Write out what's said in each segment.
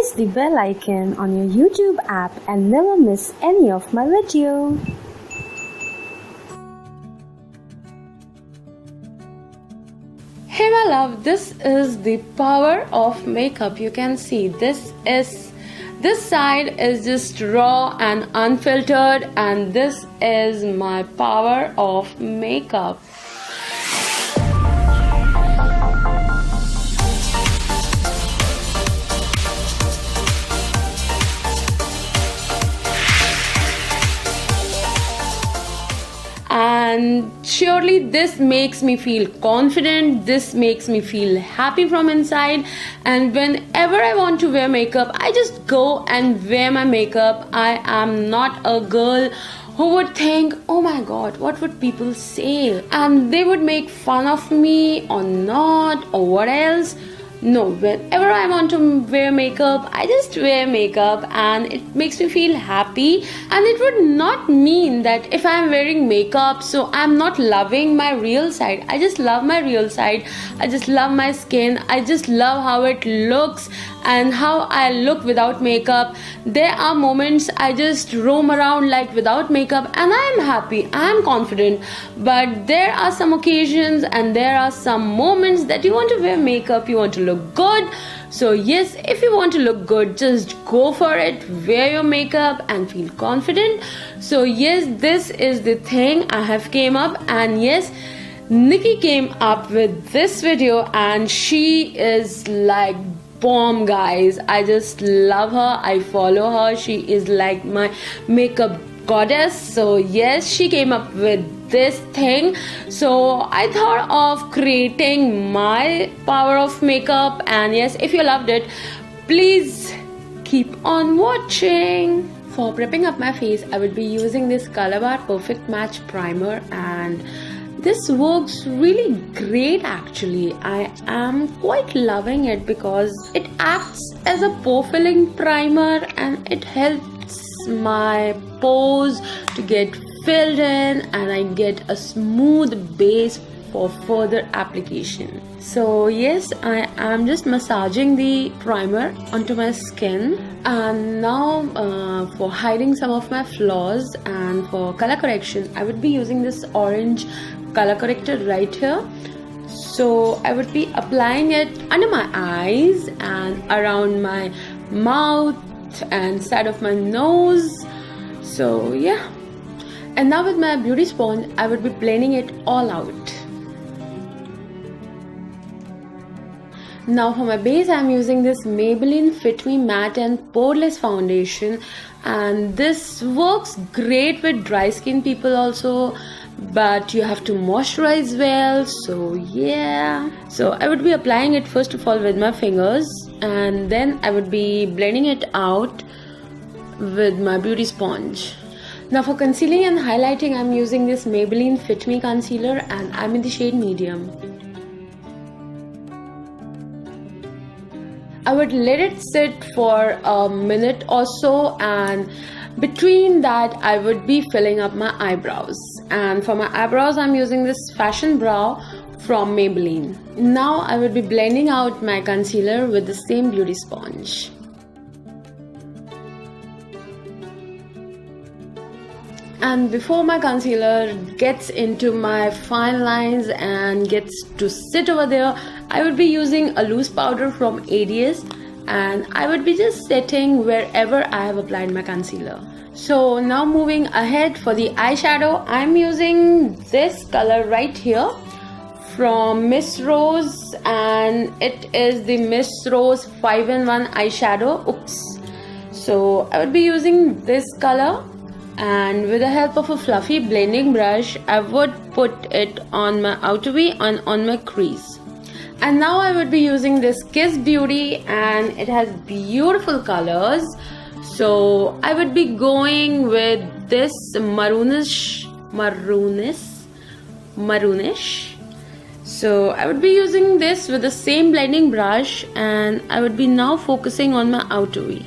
press the bell icon on your YouTube app and never miss any of my video. Hey my love, this is the power of makeup. You can see this side is just raw and unfiltered, and this is my power of makeup. And surely this makes me feel confident, this makes me feel happy from inside, and whenever I want to wear makeup, I just go and wear my makeup. I am not a girl who would think, oh my god, what would people say, and they would make fun of me or not or what else. No, whenever I want to wear makeup, I just wear makeup and it makes me feel happy. And it would not mean that if I'm wearing makeup, so I'm not loving my real side. I just love my real side. I just love my skin. I just love how it looks and how I look without makeup. There are moments I just roam around like without makeup and I am happy, I am confident. But there are some occasions and there are some moments that you want to wear makeup, you want to look good. So yes, if you want to look good, just go for it, wear your makeup and feel confident. So yes, this is the thing I have came up, and yes, Nikki came up with this video and she is like bomb, guys. I just love her, I follow her, she is like my makeup goddess. So yes, she came up with this thing, so I thought of creating my power of makeup. And yes, if you loved it, please keep on watching. For prepping up my face, I would be using this Color Bar Perfect Match Primer, and this works really great actually. I am quite loving it because it acts as a pore filling primer and it helps my pores to get filled in, and I get a smooth base for further application. So yes, I am just massaging the primer onto my skin, and now for hiding some of my flaws and for color correction, I would be using this orange color corrector right here. So I would be applying it under my eyes and around my mouth and side of my nose. So yeah, and now with my beauty sponge, I would be blending it all out. Now for my base, I am using this Maybelline Fit Me Matte and Poreless Foundation, and this works great with dry skin people also, but you have to moisturize well. So yeah, so I would be applying it first of all with my fingers, and then I would be blending it out with my beauty sponge. Now for concealing and highlighting, I'm using this Maybelline Fit Me concealer and I'm in the shade medium. I would let it sit for a minute or so, and between that I would be filling up my eyebrows. And for my eyebrows, I'm using this Fashion Brow from Maybelline. Now I would be blending out my concealer with the same beauty sponge. And before my concealer gets into my fine lines and gets to sit over there, I would be using a loose powder from ADS, and I would be just setting wherever I have applied my concealer. So now moving ahead for the eyeshadow, I'm using this color right here from Miss Rose, and it is the Miss Rose 5-in-1 eyeshadow. Oops. So I would be using this color, and with the help of a fluffy blending brush, I would put it on my outer V and on my crease. And now I would be using this Kiss Beauty, and it has beautiful colors. So I would be going with this maroonish. So I would be using this with the same blending brush, and I would be now focusing on my outer V.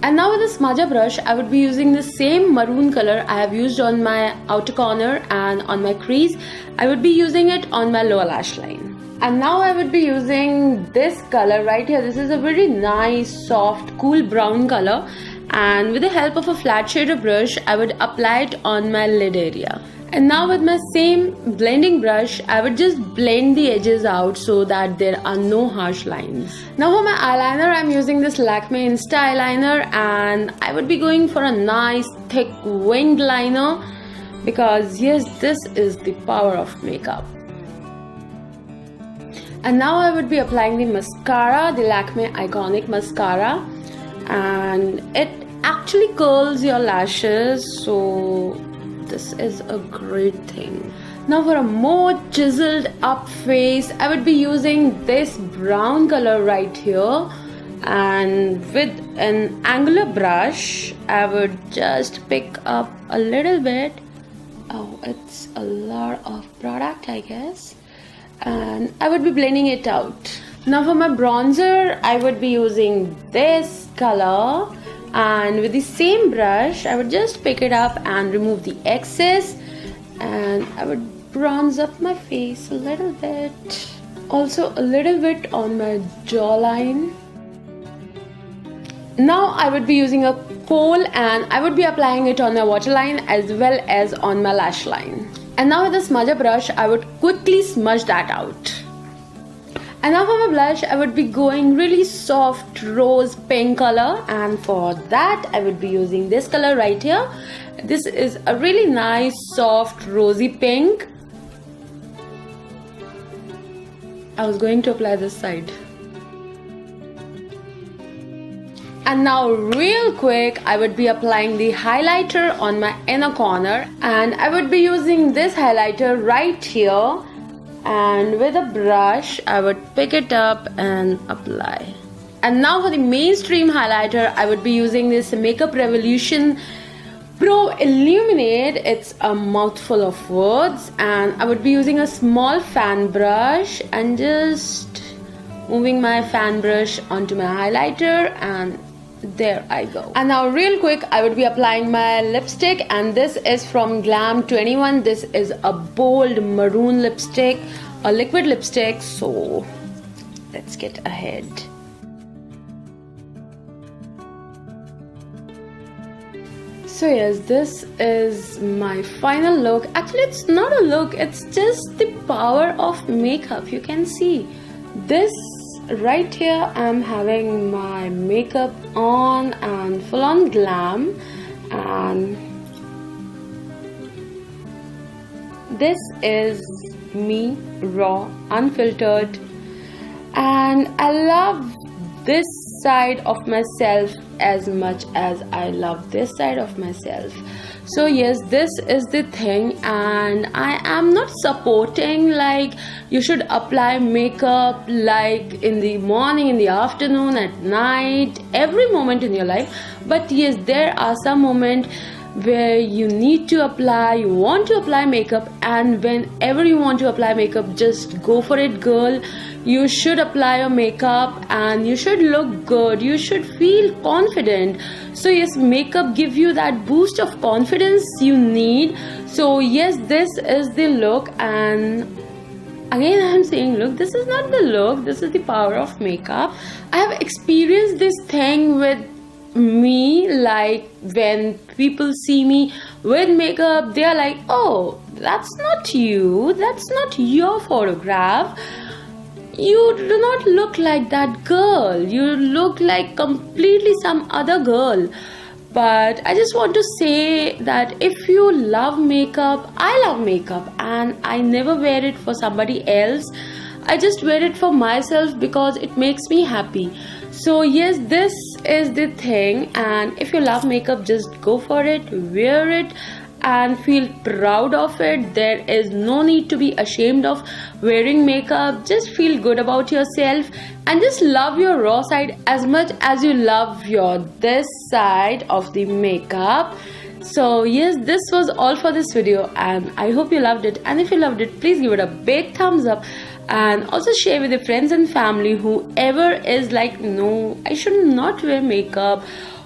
And now with the smudger brush, I would be using the same maroon color I have used on my outer corner and on my crease. I would be using it on my lower lash line. And now I would be using this color right here. This is a very nice, soft, cool brown color. And with the help of a flat shader brush, I would apply it on my lid area. And now with my same blending brush, I would just blend the edges out so that there are no harsh lines. Now for my eyeliner, I'm using this Lakme Insta eyeliner, and I would be going for a nice thick winged liner because yes, this is the power of makeup. And now I would be applying the mascara, the Lakme Iconic Mascara, and it actually curls your lashes, so this is a great thing. Now for a more chiseled up face, I would be using this brown color right here, and with an angular brush I would just pick up a little bit. Oh, it's a lot of product, I guess, and I would be blending it out. Now for my bronzer, I would be using this color, and with the same brush I would just pick it up and remove the excess, and I would bronze up my face a little bit, also a little bit on my jawline. Now I would be using a kohl, and I would be applying it on my waterline as well as on my lash line. And now with the smudger brush, I would quickly smudge that out. And now for my blush, I would be going really soft rose pink color, and for that I would be using this color right here. This is a really nice soft rosy pink. I was going to apply this side. And now real quick, I would be applying the highlighter on my inner corner, and I would be using this highlighter right here. And with a brush, I would pick it up and apply. And now for the mainstream highlighter, I would be using this Makeup Revolution Pro Illuminate. It's a mouthful of words, and I would be using a small fan brush and just moving my fan brush onto my highlighter, and there I go. And now real quick, I would be applying my lipstick, and this is from Glam 21. This is a bold maroon lipstick, a liquid lipstick, so let's get ahead. So yes, this is my final look. Actually, it's not a look, it's just the power of makeup. You can see this right here. I'm having my makeup on and full on glam, and this is me, raw, unfiltered, and I love this side of myself as much as I love this side of myself. So yes, this is the thing, and I am not supporting like you should apply makeup like in the morning, in the afternoon, at night, every moment in your life. But yes, there are some moments where you need to apply, you want to apply makeup, and whenever you want to apply makeup, just go for it, girl. You should apply your makeup and you should look good, you should feel confident. So yes, makeup gives you that boost of confidence you need. So yes, this is the look, and again I am saying, look, this is not the look, this is the power of makeup. I have experienced this thing with me, like when people see me with makeup, they are like, oh, that's not you, that's not your photograph, you do not look like that girl, you look like completely some other girl. But I just want to say that if you love makeup, I love makeup, and I never wear it for somebody else. I just wear it for myself because it makes me happy. So yes, this is the thing, and if you love makeup, just go for it, wear it and feel proud of it. There is no need to be ashamed of wearing makeup. Just feel good about yourself and just love your raw side as much as you love your this side of the makeup. So yes, this was all for this video, and I hope you loved it. And if you loved it, please give it a big thumbs up, and also share with your friends and family, whoever is like, no, I should not wear makeup,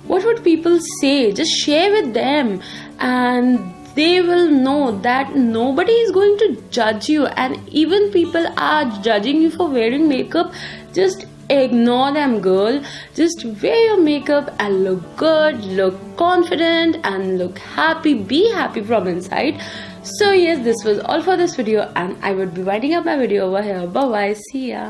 what would people say. Just share with them, and they will know that nobody is going to judge you, and even people are judging you for wearing makeup, just ignore them, girl. Just wear your makeup and look good, look confident, and look happy. Be happy from inside. So yes, this was all for this video, and I would be winding up my video over here. Bye bye, see ya.